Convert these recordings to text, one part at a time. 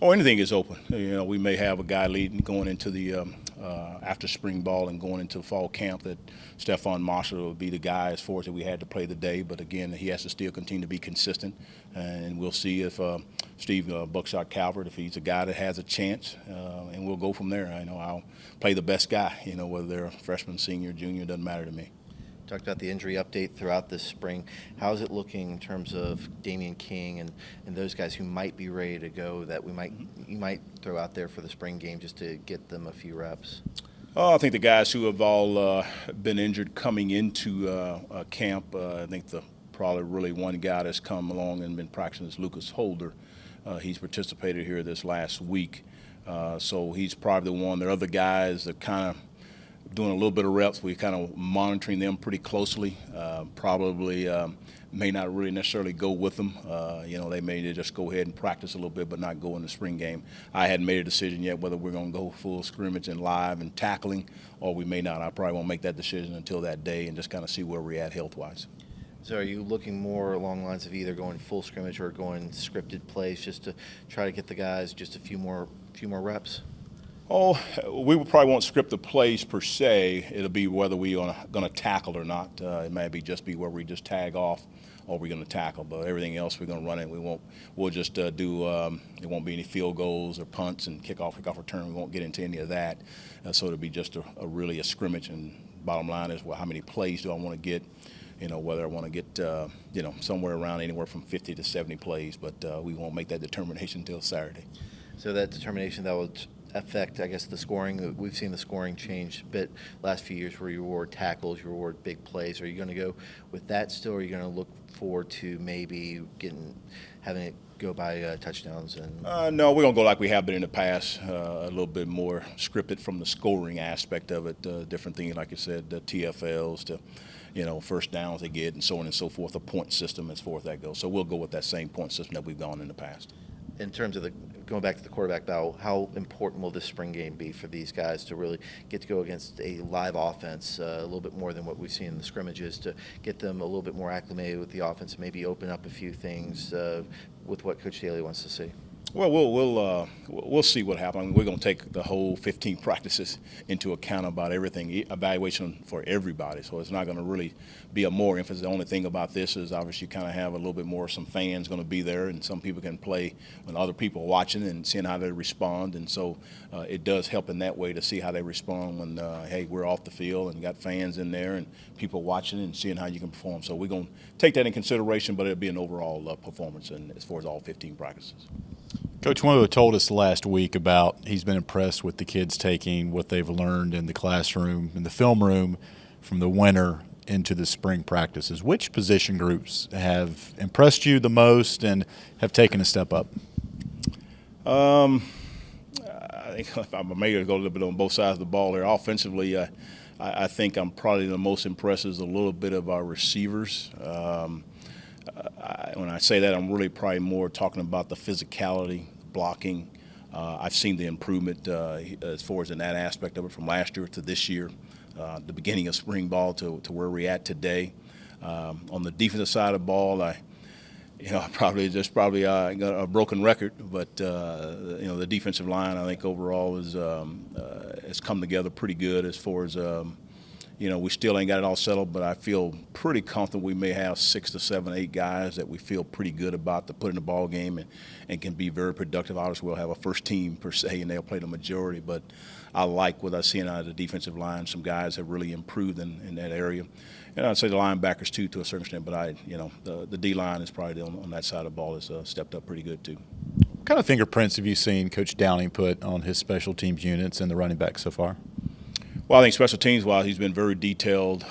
Or anything is open. We may have a guy leading going into the after spring ball and going into fall camp that Stephon Marshall will be the guy as far as that we had to play today. But again, he has to still continue to be consistent, and we'll see if Steve Buckshot Calvert, if he's a guy that has a chance, and we'll go from there. I'll play the best guy. Whether they're a freshman, senior, junior, doesn't matter to me. Talked about the injury update throughout this spring. How is it looking in terms of Damian King and those guys who might be ready to go that you might throw out there for the spring game just to get them a few reps? I think the guys who have all been injured coming into camp, I think the probably really one guy that's come along and been practicing is Lucas Holder. He's participated here this last week, so he's probably the one. There are other guys that kind of doing a little bit of reps. We're kind of monitoring them pretty closely. Probably may not really necessarily go with them. They may just go ahead and practice a little bit but not go in the spring game. I hadn't made a decision yet whether we're going to go full scrimmage and live and tackling, or we may not. I probably won't make that decision until that day and just kind of see where we're at health-wise. So are you looking more along the lines of either going full scrimmage or going scripted plays just to try to get the guys just a few more reps? Oh, we probably won't script the plays per se. It'll be whether we are going to tackle or not. It may just be where we just tag off or we're going to tackle. But everything else we're going to run it. We'll just do. There won't be any field goals or punts and kickoff return. We won't get into any of that. So it'll be just really a scrimmage. And bottom line is, well, how many plays do I want to get? Whether I want to get somewhere around anywhere from 50 to 70 plays. But we won't make that determination until Saturday. So that determination that will affect, I guess, the scoring. We've seen the scoring change a bit last few years where you reward tackles, you reward big plays. Are you going to go with that still, or are you going to look forward to maybe having it go by touchdowns? No, we're going to go like we have been in the past, a little bit more scripted from the scoring aspect of it, different things, like you said, the TFLs to first downs they get and so on and so forth, a point system as far as that goes. So we'll go with that same point system that we've gone in the past. In terms of going back to the quarterback battle, how important will this spring game be for these guys to really get to go against a live offense a little bit more than what we've seen in the scrimmages, to get them a little bit more acclimated with the offense and maybe open up a few things with what Coach Daly wants to see? Well, we'll see what happens. We're going to take the whole 15 practices into account about everything, evaluation for everybody. So it's not going to really be a more emphasis. The only thing about this is obviously you kind of have a little bit more, some fans going to be there, and some people can play when other people are watching and seeing how they respond. And so it does help in that way to see how they respond when, hey, we're off the field and got fans in there and people watching and seeing how you can perform. So we're going to take that in consideration, but it'll be an overall performance and as far as all 15 practices. Coach Wimbo told us last week about he's been impressed with the kids taking what they've learned in the classroom, in the film room, from the winter into the spring practices. Which position groups have impressed you the most and have taken a step up? I think if I'm maybe to go a little bit on both sides of the ball here. Offensively, I think I'm probably the most impressed is a little bit of our receivers. When I say that, I'm really probably more talking about the physicality, blocking. I've seen the improvement as far as in that aspect of it from last year to this year, the beginning of spring ball to where we're at today. On the defensive side of the ball, I probably got a broken record, but the defensive line I think overall has come together pretty good as far as. We still ain't got it all settled, but I feel pretty comfortable. We may have 6 to 7, 8 guys that we feel pretty good about to put in the ball game and can be very productive. Obviously, we'll have a first team per se, and they'll play the majority. But I like what I've seen out of the defensive line. Some guys have really improved in that area. And I'd say the linebackers, too, to a certain extent. But the D-line is probably on that side of the ball has stepped up pretty good, too. What kind of fingerprints have you seen Coach Downing put on his special teams units and the running back so far? Well, I think special teams-wise, he's been very detailed.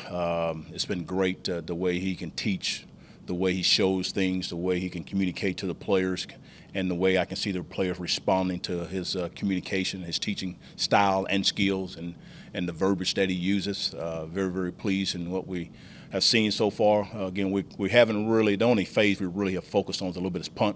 It's been great the way he can teach, the way he shows things, the way he can communicate to the players, and the way I can see the players responding to his communication, his teaching style and skills, and the verbiage that he uses. Very, very pleased in what we have seen so far. Again, we haven't really – the only phase we really have focused on is a little bit is punt.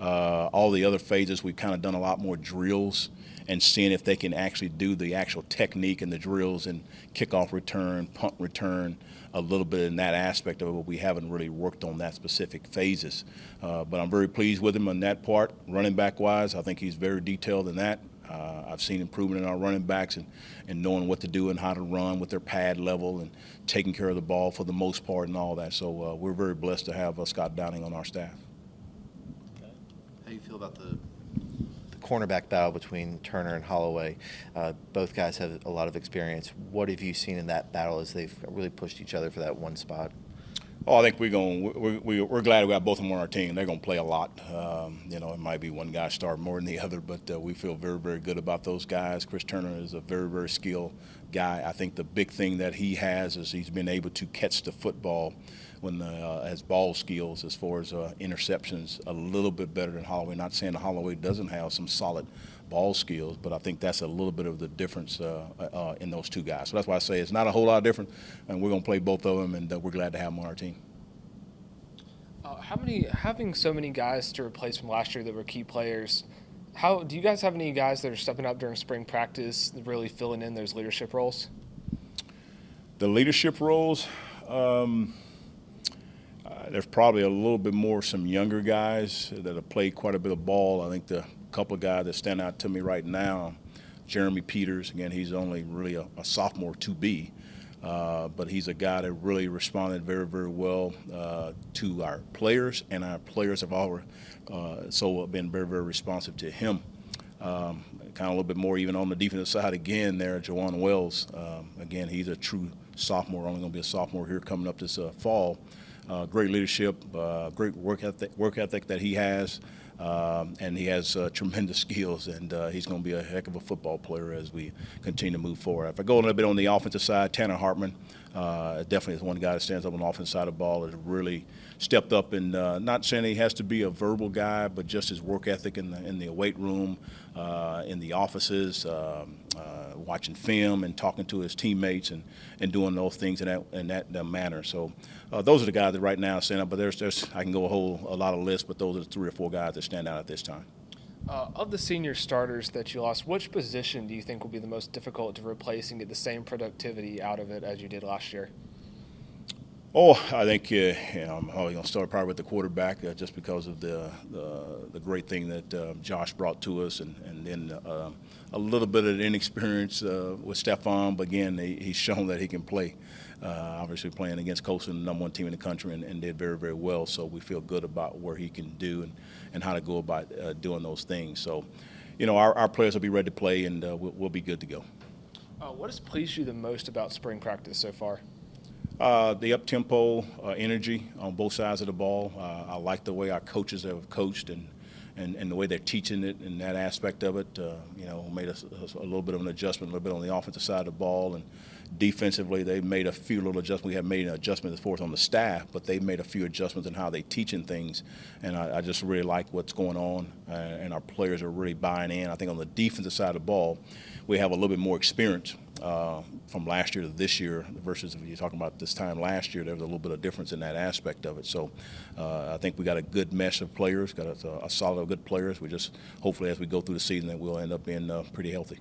All the other phases, we've kind of done a lot more drills and seeing if they can actually do the actual technique and the drills and kickoff return, punt return, a little bit in that aspect of it, but we haven't really worked on that specific phases. But I'm very pleased with him on that part. Running back wise, I think he's very detailed in that. I've seen improvement in our running backs and knowing what to do and how to run with their pad level and taking care of the ball for the most part and all that. So we're very blessed to have Scott Downing on our staff. How do you feel about the cornerback battle between Turner and Holloway? Both guys have a lot of experience. What have you seen in that battle as they've really pushed each other for that one spot? Oh, I think we're glad we got both of them on our team. They're going to play a lot. It might be one guy start more than the other, but we feel very, very good about those guys. Chris Turner is a very, very skilled guy. I think the big thing that he has is he's been able to catch the football when has ball skills as far as interceptions a little bit better than Holloway. Not saying that Holloway doesn't have some solid ball skills, but I think that's a little bit of the difference in those two guys. So that's why I say it's not a whole lot different, and we're going to play both of them, and we're glad to have them on our team. Having so many guys to replace from last year that were key players, how do you guys have any guys that are stepping up during spring practice, really filling in those leadership roles? The leadership roles, there's probably a little bit more some younger guys that have played quite a bit of ball. I think the couple of guys that stand out to me right now, Jeremy Peters, again, he's only really a sophomore to be, but he's a guy that really responded very, very well to our players, and our players have all been very, very responsive to him. Kind of a little bit more even on the defensive side again there, Jawan Wells. Again, he's a true sophomore, only going to be a sophomore here coming up this fall. Great leadership, great work ethic that he has. And he has tremendous skills, and he's going to be a heck of a football player as we continue to move forward. If I go a little bit on the offensive side, Tanner Hartman definitely is one guy that stands up on the offensive side of the ball, has really stepped up, and not saying he has to be a verbal guy, but just his work ethic in the weight room, in the offices, watching film and talking to his teammates and doing those things in that manner. So those are the guys that right now stand up, but there's I can go a lot of lists, but those are the 3 or 4 guys that stand out at this time. Of the senior starters that you lost, which position do you think will be the most difficult to replace and get the same productivity out of it as you did last year? Oh, I think I'm always going to start probably with the quarterback just because of the great thing that Josh brought to us, and then a little bit of inexperience with Stephon, but again, he's shown that he can play. Obviously playing against Coastal, the #1 team in the country, and did very, very well. So we feel good about where he can do and how to go about doing those things. So, our players will be ready to play, and we'll be good to go. What has pleased you the most about spring practice so far? The up-tempo energy on both sides of the ball. I like the way our coaches have coached and the way they're teaching it and that aspect of it. Made us a little bit of an adjustment, a little bit on the offensive side of the ball, and defensively they made a few little adjustments. We have made an adjustment as far as on the staff, but they made a few adjustments in how they teaching things, and I just really like what's going on, and our players are really buying in. I think on the defensive side of the ball, we have a little bit more experience from last year to this year versus if you're talking about this time last year, there was a little bit of difference in that aspect of it. So I think we got a good mesh of players, got a solid of good players. We just hopefully as we go through the season that we'll end up being pretty healthy.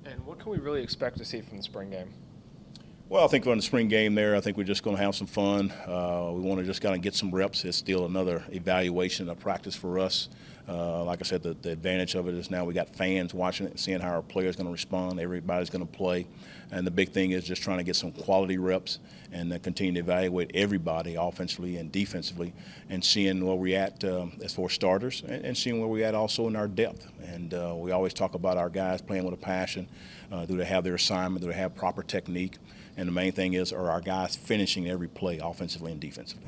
And what can we really expect to see from the spring game? Well, I think on the spring game there, I think we're just going to have some fun. We want to just kind of get some reps. It's still another evaluation of practice for us. Like I said, the advantage of it is now we got fans watching it, seeing how our players going to respond. Everybody's going to play. And the big thing is just trying to get some quality reps and continue to evaluate everybody offensively and defensively and seeing where we're at as far as starters and seeing where we're at also in our depth. And we always talk about our guys playing with a passion. Do they have their assignment? Do they have proper technique? And the main thing is, are our guys finishing every play offensively and defensively?